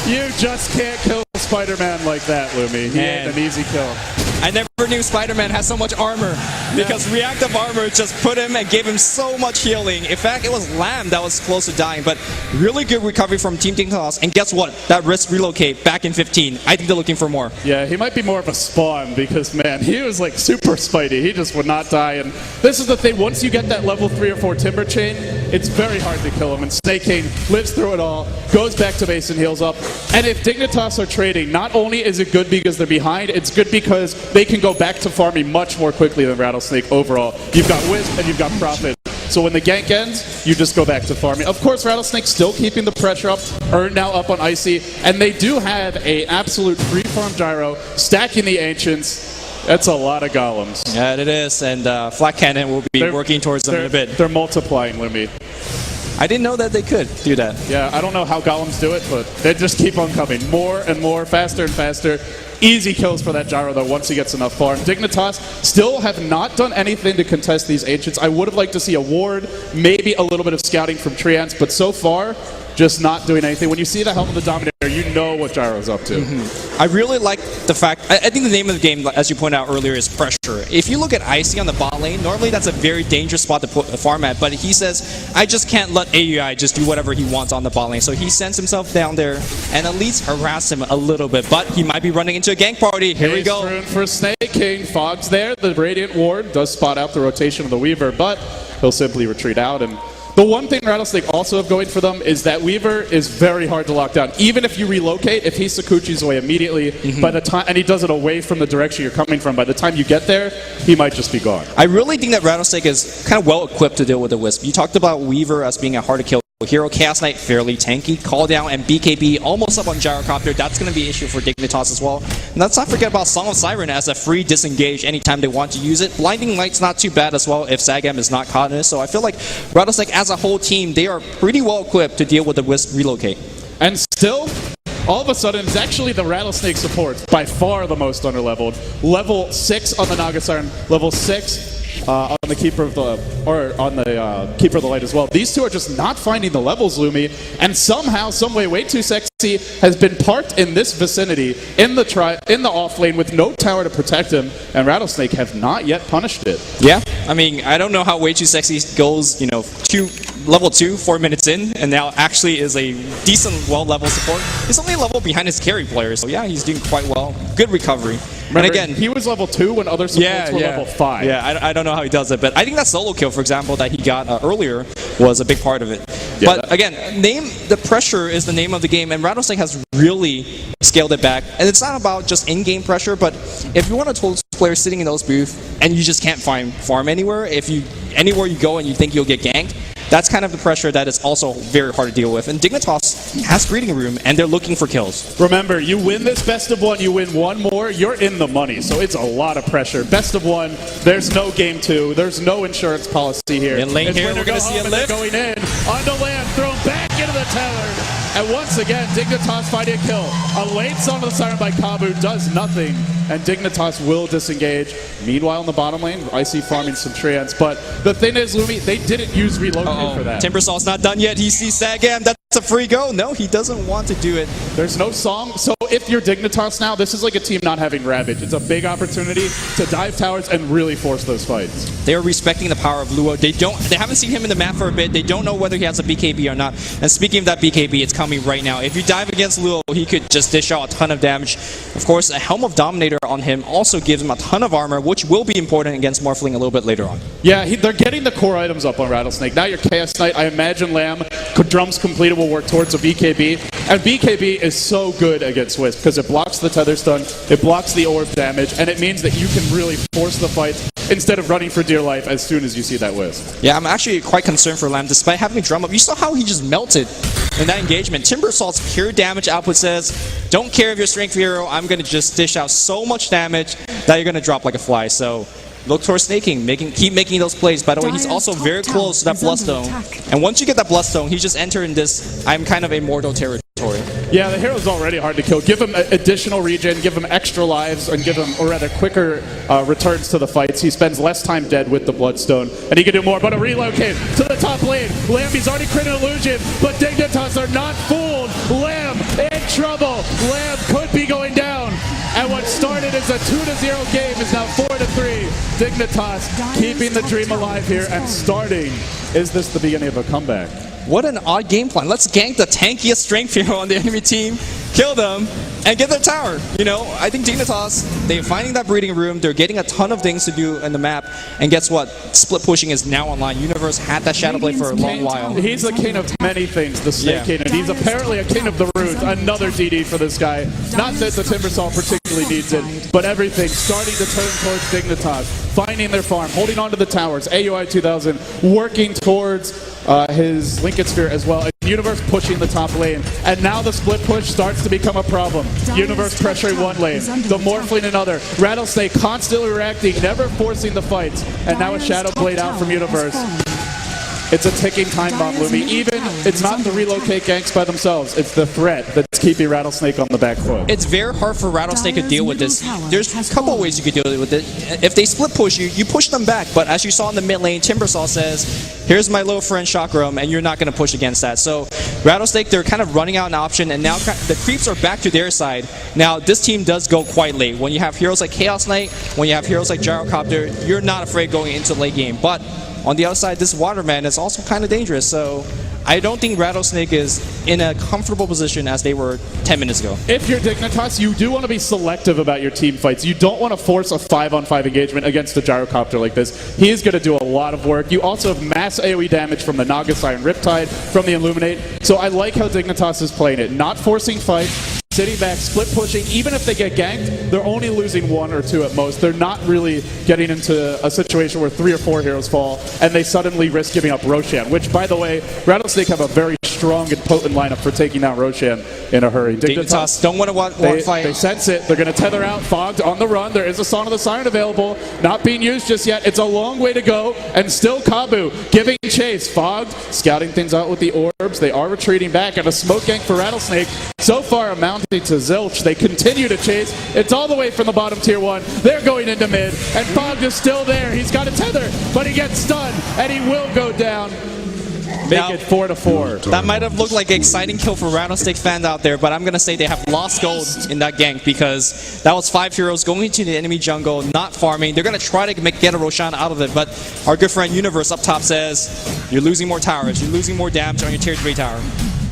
You just can't kill Spider-Man like that, Lumi. He ain't an easy kill. I never knew Spider-Man has so much armor, because reactive armor just put him and gave him so much healing. In fact, it was Lamb that was close to dying, but really good recovery from Team Dignitas. And guess what? That risk relocate back in 15. I think they're looking for more. Yeah, he might be more of a spawn, because, man, he was like super Spidey. He just would not die. And this is the thing. Once you get that level 3 or 4 Timber Chain, it's very hard to kill him. And Snake King lives through it all, goes back to base and heals up. And if Dignitas are trading, not only is it good because they're behind, it's good because they can go back to farming much more quickly than Rattlesnake overall. You've got Wisp and you've got Prophet. So when the gank ends, you just go back to farming. Of course, Rattlesnake still keeping the pressure up. Earn now up on Icy. And they do have an absolute free farm gyro, stacking the Ancients. That's a lot of golems. Yeah, it is. And Flat Cannon will be working towards them in a bit. They're multiplying, Lumi. I didn't know that they could do that. Yeah, I don't know how golems do it, but they just keep on coming. More and more, faster and faster. Easy kills for that gyro, though, once he gets enough farm. Dignitas still have not done anything to contest these Ancients. I would have liked to see a ward, maybe a little bit of scouting from Treants, but so far, just not doing anything. When you see the Helm of the Dominator, you know what Gyro's up to. I really like the fact, I think the name of the game, as you pointed out earlier, is pressure. If you look at Icy on the bot lane, normally that's a very dangerous spot to put a farm at, but he says, I just can't let AUI just do whatever he wants on the bot lane. So he sends himself down there and at least harass him a little bit, but he might be running into a gank party. Here we go. Rune for Snake King. Fog's there. The Radiant Ward does spot out the rotation of the Weaver, but he'll simply retreat out. And the one thing Rattlesnake also have going for them is that Weaver is very hard to lock down. Even if you relocate, if he Sakuchi's away immediately, by the time, and he does it away from the direction you're coming from, by the time you get there, he might just be gone. I really think that Rattlesnake is kind of well equipped to deal with the Wisp. You talked about Weaver as being a hard to kill hero. Chaos Knight fairly tanky. Call down and BKB almost up on Gyrocopter. That's going to be an issue for Dignitas as well. And let's not forget about Song of Siren as a free disengage anytime they want to use it. Blinding Light's not too bad as well if Sagam is not caught in it. So I feel like Rattlesnake as a whole team, they are pretty well equipped to deal with the Wisp relocate. And still, all of a sudden it's actually the Rattlesnake support, by far the most underleveled. Level 6 on the Naga Siren, level 6 on the Keeper of the, Keeper of the Light as well. These two are just not finding the levels, Lumi, and somehow, someway, Way Too Sexy has been parked in this vicinity in the off lane with no tower to protect him, and Rattlesnake have not yet punished it. Yeah, I mean, I don't know how Way Too Sexy goes, level 2, 4 minutes in, and now actually is a decent, well-leveled support. He's only a level behind his carry player, so yeah, he's doing quite well. Good recovery. Remember, and again, he was level 2 when other supports were level 5. Yeah, I don't know how he does it, but I think that solo kill, for example, that he got earlier was a big part of it. Yeah, but again, the pressure is the name of the game, and Rattlesnake has really scaled it back. And it's not about just in-game pressure, but if you want a total player sitting in those booths and you just can't find farm anywhere, anywhere you go and you think you'll get ganked, that's kind of the pressure that is also very hard to deal with. And DIGNITAS has breeding room, and they're looking for kills. Remember, you win this best of 1, you win 1 more, you're in the money. So it's a lot of pressure. Best of 1, there's no game 2, there's no insurance policy here. In lane here, we're going to see a lift. Going in, onto land, thrown back into the tower. And once again, DIGNITAS finding a kill. A late song of the siren by Kabu does nothing, and DIGNITAS will disengage. Meanwhile, in the bottom lane, I see farming some trans. But the thing is, Lumi, they didn't use relocate for that. Timbersault's not done yet. He sees Sagam. That's a free go. No, he doesn't want to do it. There's no song. So if you're DIGNITAS now, this is like a team not having Ravage. It's a big opportunity to dive towers and really force those fights. They are respecting the power of Luo. They haven't seen him in the map for a bit. They don't know whether he has a BKB or not. And speaking of that BKB, it's coming right now. If you dive against Luo, he could just dish out a ton of damage. Of course, a Helm of Dominator on him also gives him a ton of armor, which will be important against Morphling a little bit later on. Yeah, they're getting the core items up on Rattlesnake. Now your Chaos Knight, I imagine Lamb, drums completed, will work towards a BKB. And BKB is so good against Wisp because it blocks the Tether Stun, it blocks the orb damage, and it means that you can really force the fight instead of running for dear life as soon as you see that Wisp. Yeah, I'm actually quite concerned for Lamb despite having a drum up. You saw how he just melted in that engagement. Timbersault's pure damage output says, don't care if you're strength hero, I'm going to just dish out so much damage that you're going to drop like a fly. So look towards snaking, keep making those plays. By the way, he's also very close to that Bloodstone. And once you get that Bloodstone, he just entered in this, I'm kind of immortal territory. Yeah, the hero's already hard to kill. Give him additional regen, give him extra lives, and give him, or rather, quicker returns to the fights. He spends less time dead with the Bloodstone, and he can do more. But a relocate to the top lane. Lamb, he's already crit an illusion, but DIGNITAS are not fooled. Lamb in trouble. Lamb could be going down. And what started as a 2-0 game is now 4-3. DIGNITAS keeping the dream alive here and starting. Is this the beginning of a comeback? What an odd game plan. Let's gank the tankiest strength hero on the enemy team, kill them, and get their tower. I think DIGNITAS, they're finding that breeding room, they're getting a ton of things to do in the map, and guess what? Split pushing is now online. Universe had that Shadow Blade for a long while. He's the king of many things, the Snake King, and he's apparently a king of the roots. Another DD for this guy. Not that the Timbersault particularly needs it, but everything starting to turn towards DIGNITAS, finding their farm, holding on to the towers. AUI 2000 working towards his Lincoln Sphere as well. And Universe pushing the top lane. And now the split push starts to become a problem. Universe pressuring one lane, the Morphling another. Rattlesnake constantly reacting, never forcing the fights. And now a Shadow Blade out from Universe. It's a ticking time bomb, Lumi. Even, it's not the relocate ganks by themselves. It's the threat that's keeping Rattlesnake on the back foot. It's very hard for Rattlesnake to deal with this. There's a couple of ways you could deal with it. If they split push you, you push them back. But as you saw in the mid lane, Timbersault says, here's my little friend Chakram, and you're not going to push against that. So Rattlesnake, they're kind of running out an option, and now the creeps are back to their side. Now, this team does go quite late. When you have heroes like Chaos Knight, when you have heroes like Gyrocopter, you're not afraid going into late game. But on the outside, this Waterman is also kind of dangerous, so I don't think Rattlesnake is in a comfortable position as they were 10 minutes ago. If you're DIGNITAS, you do want to be selective about your team fights. You don't want to force a 5-on-5 engagement against a Gyrocopter like this. He is going to do a lot of work. You also have mass AoE damage from the Naga Siren Riptide, from the Illuminate, so I like how DIGNITAS is playing it. Not forcing fights, sitting back, split pushing. Even if they get ganked, they're only losing 1 or 2 at most. They're not really getting into a situation where 3 or 4 heroes fall and they suddenly risk giving up Roshan, which, by the way, Rattlesnake have a very strong and potent lineup for taking down Roshan in a hurry. DIGNITAS don't want to fight. They sense it. They're going to tether out. Fogged on the run. There is a Song of the Siren available. Not being used just yet. It's a long way to go. And still Kabu giving chase. Fogged scouting things out with the orbs. They are retreating back. And a smoke gank for Rattlesnake. So far amounting to zilch. They continue to chase. It's all the way from the bottom tier 1. They're going into mid. And Fogged is still there. He's got a tether. But he gets stunned. And he will go down. Make it 4-4. That might have looked like an exciting kill for Rattlesnake fans out there, but I'm going to say they have lost gold in that gank because that was 5 heroes going into the enemy jungle, not farming. They're going to try to get a Roshan out of it, but our good friend Universe up top says, you're losing more towers, you're losing more damage on your tier 3 tower.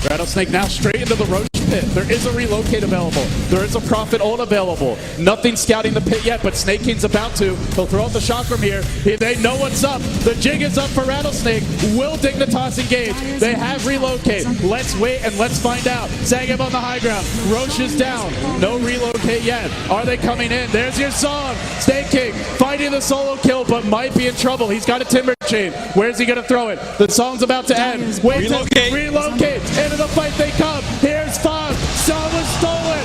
Rattlesnake now straight into the Roche pit. There is a relocate available. There is a Prophet ult available. Nothing scouting the pit yet, but Snake King's about to. He'll throw out the shot from here. They know what's up. The jig is up for Rattlesnake. Will Dignitas engage? They have relocate. Let's wait and let's find out. Zagab on the high ground. Roche is down. No relocate yet. Are they coming in? There's your song. Snake King fighting the solo kill, but might be in trouble. He's got a Timber Chain. Where's he going to throw it? The song's about to end. Wait, relocate. Into the fight they come. Here's Fog. Song was stolen.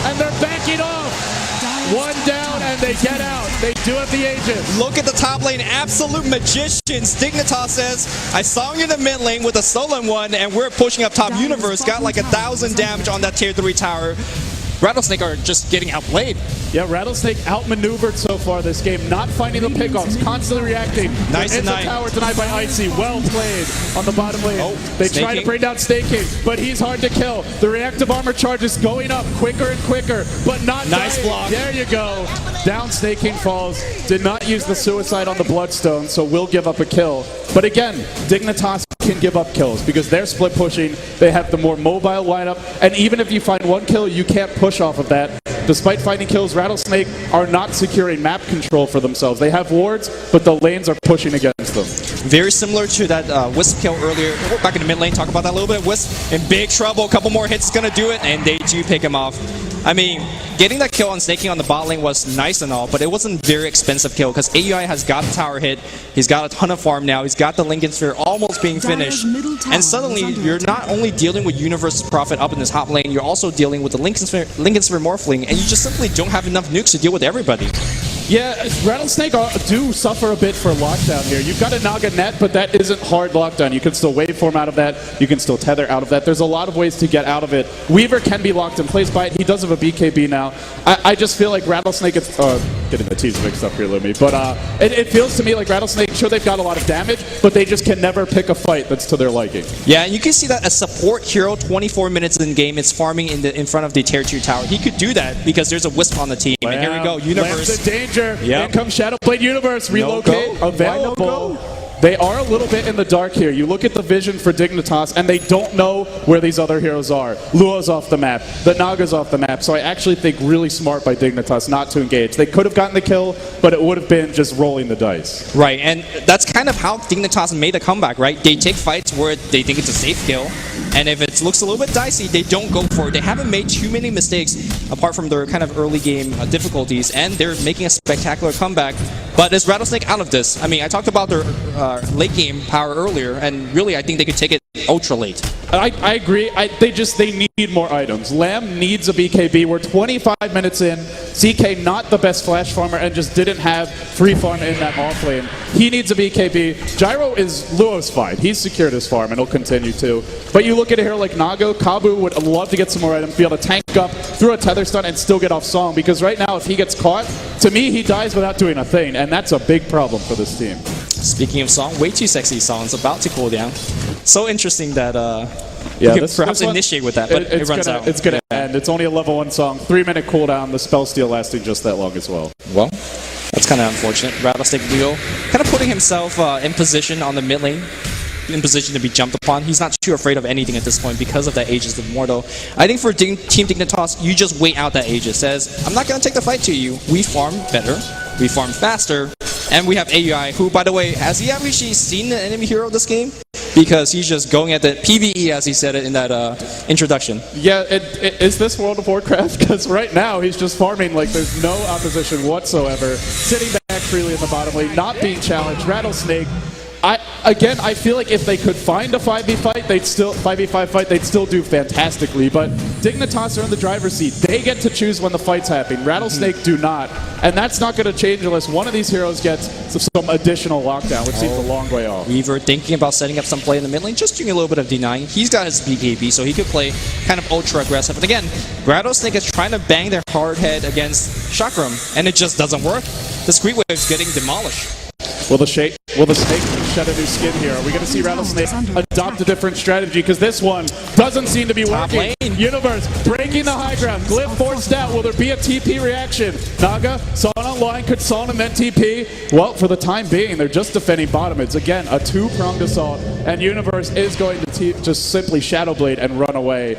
And they're backing off. One down and they get out. They do have the agent. Look at the top lane. Absolute magicians. Dignitas says, I saw you in the mid lane with a stolen one and we're pushing up top. Universe got like 1,000 damage on that tier 3 tower. Rattlesnake are just getting outplayed. Yeah, Rattlesnake outmaneuvered so far this game, not finding the pickoffs, constantly reacting. Nice it's a tower denied by Icy. Well played on the bottom lane. They try to bring down Snake King, but he's hard to kill. The reactive armor charge is going up quicker and quicker, but not nice dying. block. There you go. Down Snake King falls. Did not use the suicide on the Bloodstone, so will give up a kill. But again, Dignitas can give up kills because they're split pushing. They have the more mobile lineup, and even if you find one kill, you can't push off of that. Despite finding kills, Rattlesnake are not securing map control for themselves. They have wards, but the lanes are pushing against them. Very similar to that Wisp kill earlier. We're back in the mid lane, talk about that a little bit. Wisp in big trouble, a couple more hits is going to do it, and they do pick him off. I mean, getting that kill on Snake King on the bot lane was nice and all, but it wasn't a very expensive kill because AUI has got the tower hit, he's got a ton of farm now, he's got the Lincoln Sphere almost being finished, and suddenly you're not only dealing with Universe's Prophet up in this top lane, you're also dealing with the Lincoln Sphere Morphling, and you just simply don't have enough nukes to deal with everybody. Yeah, Rattlesnake do suffer a bit for lockdown here. You've got a Naga net, but that isn't hard lockdown. You can still waveform out of that. You can still tether out of that. There's a lot of ways to get out of it. Weaver can be locked in place by it. He does have a BKB now. I just feel like Rattlesnake is... getting the T's mixed up here, Lumi. But it feels to me like Rattlesnake, sure, they've got a lot of damage, but they just can never pick a fight that's to their liking. Yeah, and you can see that a support hero, 24 minutes in game, is farming in front of the tier 2 tower. He could do that because there's a Wisp on the team. And here we go, Universe. Lamb's in danger. Yep. In comes Shadowblade Universe. Relocate available. They are a little bit in the dark here. You look at the vision for Dignitas, and they don't know where these other heroes are. Lua's off the map. The Naga's off the map. So I actually think really smart by Dignitas not to engage. They could have gotten the kill, but it would have been just rolling the dice. Right, and that's kind of how Dignitas made a comeback, right? They take fights where they think it's a safe kill, and if it looks a little bit dicey, they don't go for it. They haven't made too many mistakes apart from their kind of early game difficulties, and they're making a spectacular comeback. But is Rattlesnake out of this? I mean, I talked about their late game power earlier, and really I think they could take it ultra late. I agree. They need more items. Lamb needs a BKB. We're 25 minutes in. CK not the best flash farmer and just didn't have free farm in that off lane. He needs a BKB. Gyro is Luo's fine. He's secured his farm and he'll continue to. But you look at a hero like Nago, Kabu would love to get some more items, be able to tank up through a tether stun and still get off Song, because right now if he gets caught, to me he dies without doing a thing, and that's a big problem for this team. Speaking of Song, way too sexy Song's about to cool down. So interesting that yeah, we could perhaps initiate with that, but it runs out. It's going to end. It's only a level 1 Song. 3-minute cooldown, the spell steal lasting just that long as well. Well, that's kind of unfortunate. Rattlesnake Leo kind of putting himself in position on the mid lane, in position to be jumped upon. He's not too afraid of anything at this point because of that Aegis of Mortal. I think for Team Dignitas, you just wait out that Aegis. Says, I'm not going to take the fight to you. We farm better, we farm faster, and we have AUI, who, by the way, has he actually seen the enemy hero this game? Because he's just going at the PvE, as he said it in that introduction. Yeah, is this World of Warcraft? Because right now he's just farming like there's no opposition whatsoever, sitting back freely in the bottom lane, not being challenged. Rattlesnake, I feel like if they could find a 5v fight, 5v5 fight, they'd still do fantastically. But Dignitas are in the driver's seat. They get to choose when the fight's happening. Rattlesnake do not, and that's not going to change unless one of these heroes gets some additional lockdown, which seems a long way off. Weaver thinking about setting up some play in the mid lane, just doing a little bit of denying. He's got his BKB, so he could play kind of ultra aggressive. But again, Rattlesnake is trying to bang their hard head against Chakram, and it just doesn't work. The Screed Wave's getting demolished. Will the snake shed a new skin here? Are we going to see Rattlesnake adopt a different strategy? Because this one doesn't seem to be working. Universe breaking the high ground. Glyph forced out. Will there be a TP reaction? Naga, Son online, could Son and then TP? Well, for the time being, they're just defending bottom. It's again a two-pronged assault, and Universe is going to just simply Shadow Blade and run away.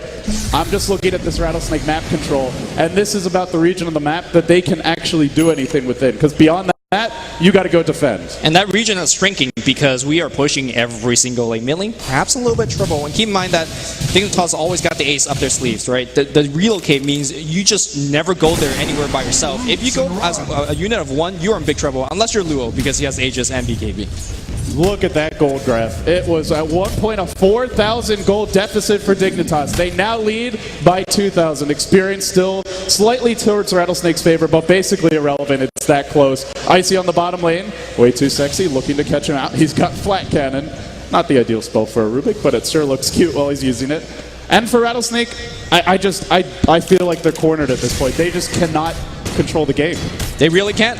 I'm just looking at this Rattlesnake map control, and this is about the region of the map that they can actually do anything within. Because beyond that, you got to go defend. And that region is shrinking because we are pushing every single lane. Mid lane, perhaps a little bit trouble. And keep in mind that Dignitas always got the ace up their sleeves, right? The relocate means you just never go there anywhere by yourself. If you go as a unit of one, you're in big trouble, unless you're Luo, because he has Aegis and BKB. Look at that gold graph. It was at one point a 4,000 gold deficit for Dignitas. They now lead by 2,000. Experience still slightly towards Rattlesnake's favor, but basically irrelevant. It's that close. Icy on the bottom lane. Way too sexy, looking to catch him out. He's got flat cannon. Not the ideal spell for a Rubik, but it sure looks cute while he's using it. And for Rattlesnake, I feel like they're cornered at this point. They just cannot control the game. They really can't.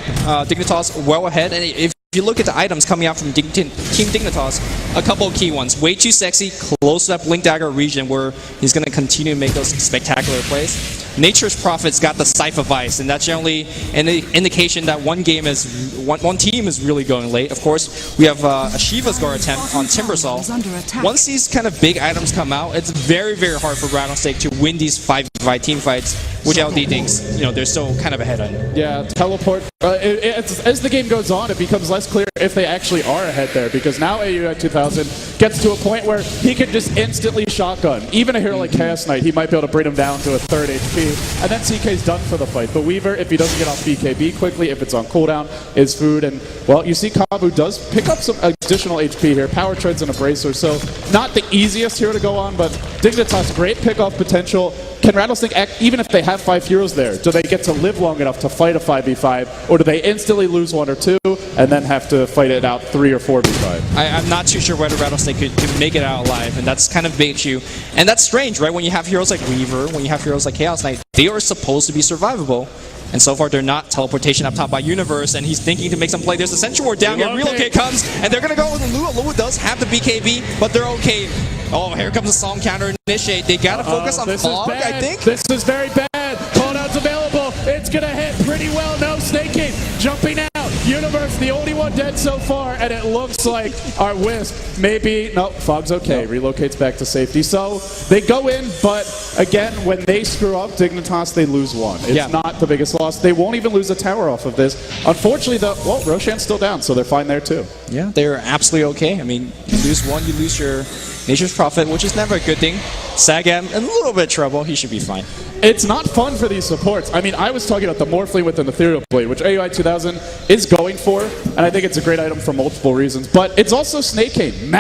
Dignitas well ahead, and if you look at the items coming out from Team Dignitas, a couple of key ones. Way too sexy, close-up Link Dagger region where he's going to continue to make those spectacular plays. Nature's Prophet's got the Scythe of Ice, and that's generally an indication that one team is really going late. Of course, we have a Shiva's Guard attempt on Timbersaw. Once these kind of big items come out, it's very, very hard for Rattlesnake to win these 5v5 team fights, which LD thinks, they're still kind of ahead on. Yeah, teleport. As the game goes on, it becomes less clear if they actually are ahead there, because now AU at 2000 gets to a point where he can just instantly shotgun. Even a hero like Chaos Knight, he might be able to bring him down to a 3rd HP, and then CK's done for the fight. But Weaver, if he doesn't get off BKB quickly, if it's on cooldown, is food. And, well, you see Kabu does pick up some additional HP here. Power Treads and a Bracer, so not the easiest hero to go on, but Dignitas, great pick-off potential. Can Rattlesnake act, even if they have 5 heroes there, do they get to live long enough to fight a 5v5, or do they instantly lose 1 or 2 and then have to fight it out 3 or 4v5? I'm not too sure whether Rattlesnake could make it out alive, and that's kind of big issue. And that's strange, right? When you have heroes like Weaver, when you have heroes like Chaos Knight, they are supposed to be survivable. And so far, they're not. Teleportation up top by Universe, and he's thinking to make some play. There's a Sentry Ward down here. Relocate comes, and they're going to go with Lua. Lua does have the BKB, but they're okay. Oh, here comes a Song counter initiate. They got to focus on Fog, I think. This is very bad. Cooldown's available. It's going to hit pretty well. No snaking. Jumping out. Universe, the only one dead so far, and it looks like our Wisp maybe. No, Fog's okay. Relocates back to safety. So they go in, but again, when they screw up Dignitas, they lose 1. It's not the biggest loss. They won't even lose a tower off of this. Unfortunately, Roshan's still down, so they're fine there too. Yeah, they're absolutely okay. I mean, you lose 1, you lose your Nature's Prophet, which is never a good thing. Sagam, in a little bit of trouble. He should be fine. It's not fun for these supports. I mean, I was talking about the Morphling with an Ethereal Blade, which AUI 2000 is going for, and I think it's a great item for multiple reasons. But it's also Snake Cane.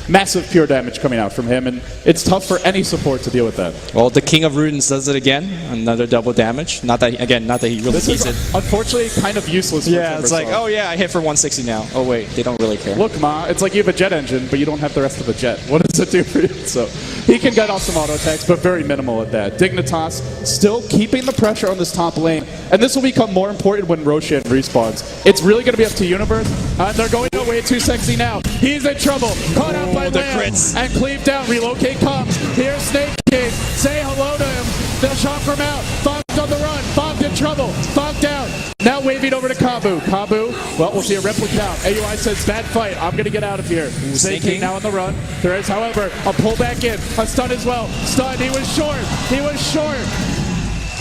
Massive pure damage coming out from him, and it's tough for any support to deal with that. Well, the King of Rudens does it again. Another double damage. Not that he really needs it. Unfortunately, kind of useless. Yeah, it's like, oh yeah, I hit for 160 now. Oh wait, they don't really care. Look, Ma, it's like you have a jet engine, but you don't have the rest of the jet. What does it do for you? So he can get off some auto attacks, but very minimal at that. Dignitas still keeping the pressure on this top lane, and this will become more important when Roshan respawns. It's really going to be up to Universe, and they're going way too sexy now. He's in trouble. Caught out by the Lamb, crits. and cleave down. Relocate comes. Here's Snake King. Say hello to him. They'll shock him out. Fog's on the run. Fog's in trouble. Fog down. Now waving over to Kabu. Kabu, well, we'll see a replicate out. AUI says, bad fight. I'm going to get out of here. Snake King now on the run. There is, however, a pull back in. A stun as well. Stun. He was short. He was short.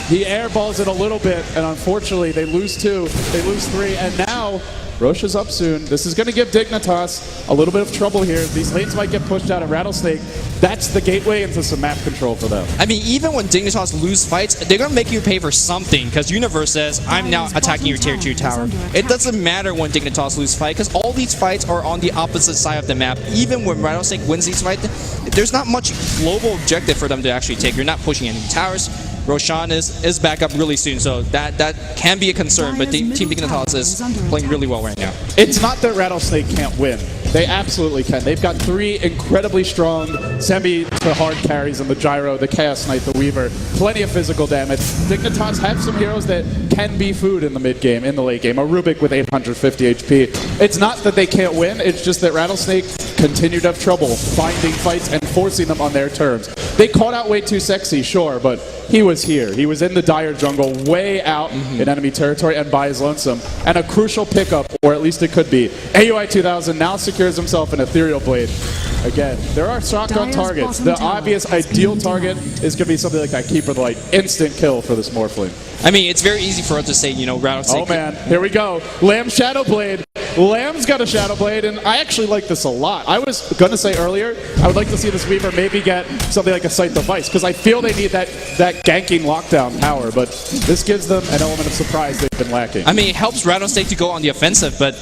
He airballs it a little bit, and unfortunately, they lose 2. They lose 3, and now Roche is up soon. This is going to give Dignitas a little bit of trouble here. These lanes might get pushed out of Rattlesnake. That's the gateway into some map control for them. I mean, even when Dignitas lose fights, they're going to make you pay for something, because Universe says, I'm now attacking your tier 2 tower. It doesn't matter when Dignitas lose fight, because all these fights are on the opposite side of the map. Even when Rattlesnake wins these fights, there's not much global objective for them to actually take. You're not pushing any towers. Roshan is back up really soon, so that can be a concern, but Team Dignitas is playing really well right now. It's not that Rattlesnake can't win. They absolutely can. They've got 3 incredibly strong semi to hard carries in the Gyro, the Chaos Knight, the Weaver. Plenty of physical damage. Dignitas have some heroes that can be food in the mid game, in the late game. A Rubik with 850 HP. It's not that they can't win, it's just that Rattlesnake continue to have trouble finding fights and forcing them on their terms. They caught out way too sexy, sure, but he was here. He was in the dire jungle, way out in enemy territory and by his lonesome. And a crucial pickup, or at least it could be. AUI 2000 now secures himself an Ethereal Blade. Again, there are shotgun targets. The obvious ideal target is going to be something like that Keeper, like instant kill for this Morphling. I mean, it's very easy for us to say, you know, Rattlesnake. Oh man, here we go. Lamb Shadow Blade. Lamb's got a Shadow Blade, and I actually like this a lot. I was going to say earlier, I would like to see this Weaver maybe get something like a Sight Device, because I feel they need that ganking lockdown power, but this gives them an element of surprise they've been lacking. I mean, it helps Rattlesnake to go on the offensive, but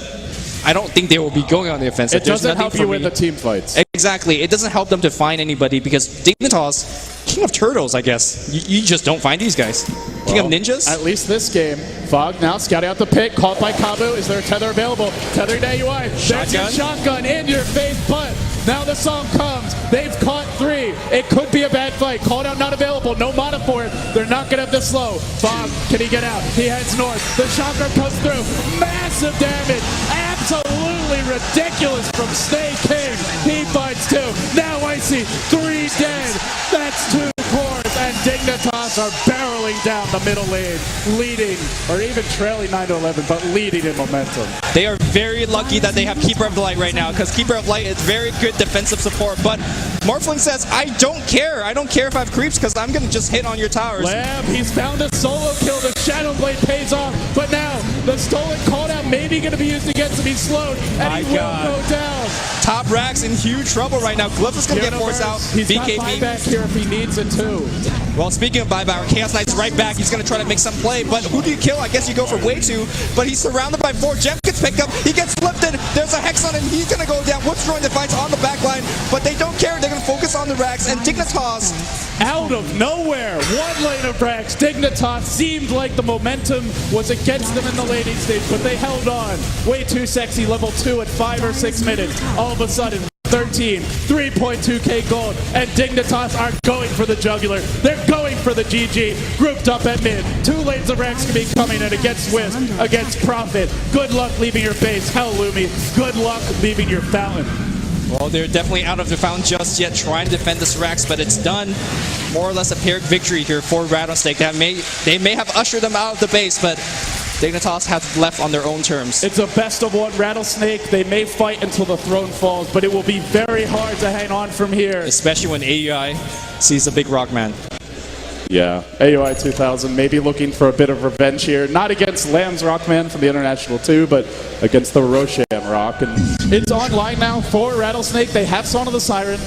I don't think they will be going on the offensive. It doesn't help you win the team fights. Exactly. It doesn't help them to find anybody, because Dignitas, King of Turtles, I guess. You just don't find these guys. King of Ninjas? At least this game. Fog now scouting out the pick, caught by Kabu. Is there a tether available? Tethering to AUI. There's your shotgun in your face, but now the song comes. They've caught 3. It could be a bad fight. Called out not available. No mana for it. They're not going to have this slow. Fog, can he get out? He heads north. The chakra comes through. Massive damage. Absolutely ridiculous from Snake King. He finds 2. Now Icy. 3 dead. That's 2 cores. And Dignitas are barreling down the middle lane, leading, or even trailing 9-11, but leading in momentum. They are very lucky that they have Keeper of Light right now, because Keeper of Light is very good defensive support, but Morphling says, I don't care. I don't care if I have creeps, because I'm going to just hit on your towers. Lamb, he's found a solo kill. The Shadow Blade pays off, but now the stolen call out maybe going to be used against him. He's slowed, and he will go down. Top Rax in huge trouble right now. Glyph is going to get forced out. He's got buyback here if he needs it too. Well, speaking of buyback, Chaos Knight's right back. He's going to try to make some play, but who do you kill? I guess you go for way 2, but he's surrounded by 4. Gem gets picked up. He gets lifted. There's a Hex on him. He's going to go down. What's throwing the fights on the back line, but they don't care. They're going to focus on the Rax, and Dignitas out of nowhere, 1 lane of Rax. Dignitas seemed like the momentum was against them in the laning stage, but they held on. Way too sexy, level 2 at 5 or 6 minutes. All of a sudden, 13, 3.2k gold, and Dignitas are going for the jugular. They're going for the GG, grouped up at mid. 2 lanes of Rax can be coming in against Wisp, against Prophet. Good luck leaving your base, Hell Lumi. Good luck leaving your fountain. Well, they're definitely out of the fountain just yet, trying to defend this Rax, but it's done. More or less a paired victory here for Rattlesnake. They may have ushered them out of the base, but Dignitas have left on their own terms. It's a best of 1 Rattlesnake. They may fight until the throne falls, but it will be very hard to hang on from here. Especially when AUI sees the big Rockman. Yeah, AUI 2000 maybe looking for a bit of revenge here. Not against Lamb's Rockman from the International 2, but against the Roshan Rock. And it's online now for Rattlesnake. They have Song of the Siren.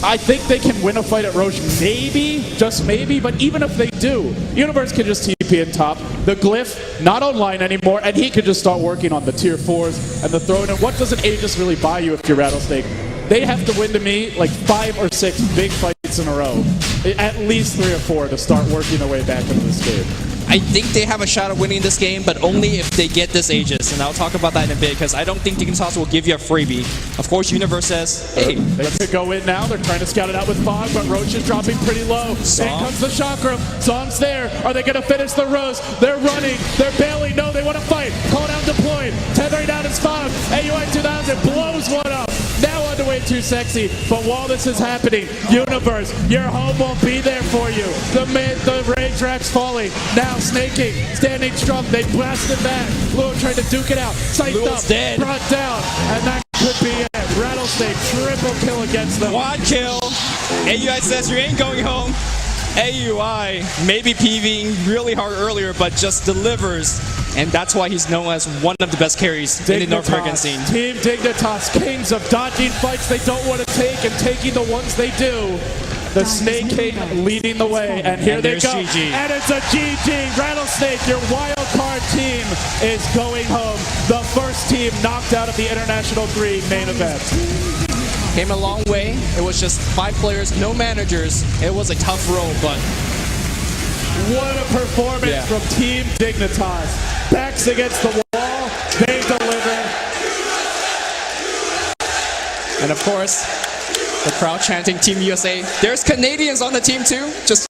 I think they can win a fight at Roche, maybe, just maybe, but even if they do, Universe can just TP in top. The Glyph, not online anymore, and he can just start working on the tier 4s and the throw-in. And what does an Aegis really buy you if you're Rattlesnake? They have to win to me like 5 or 6 big fights in a row. At least 3 or 4 to start working their way back into this game. I think they have a shot at winning this game, but only if they get this Aegis, and I'll talk about that in a bit, because I don't think Dignitas will give you a freebie. Of course, Universe says, hey. They could go in now. They're trying to scout it out with Fog, but Roach is dropping pretty low. In comes the Chakram. Zong's there. Are they going to finish the Rose? They're running. They're bailing. No, they want to fight. Call down deployed. Tethering down is Fog. AUI 2000 blows one up. Now underway too sexy, but while this is happening, Universe, your home won't be there for you. The Rage Rack's falling. Now Snaking, standing strong. They blasted back. Lua tried to duke it out. Psyched up, dead. brought down, and that could be it. Rattlesnake, triple kill against them. Quad kill. AUI says you ain't going home. AUI maybe PVing really hard earlier, but just delivers. And that's why he's known as one of the best carries in the North American scene. Team Dignitas, kings of dodging fights they don't want to take and taking the ones they do. The Snake King leading the way, and here they go. GG. And it's a GG. Rattlesnake, your wild card team is going home. The first team knocked out of the International 3 main event. Came a long way. It was just 5 players, no managers. It was a tough roll, but what a performance from Team Dignitas. Backs against the wall, they deliver. And of course, the crowd chanting Team USA. There's Canadians on the team too. Just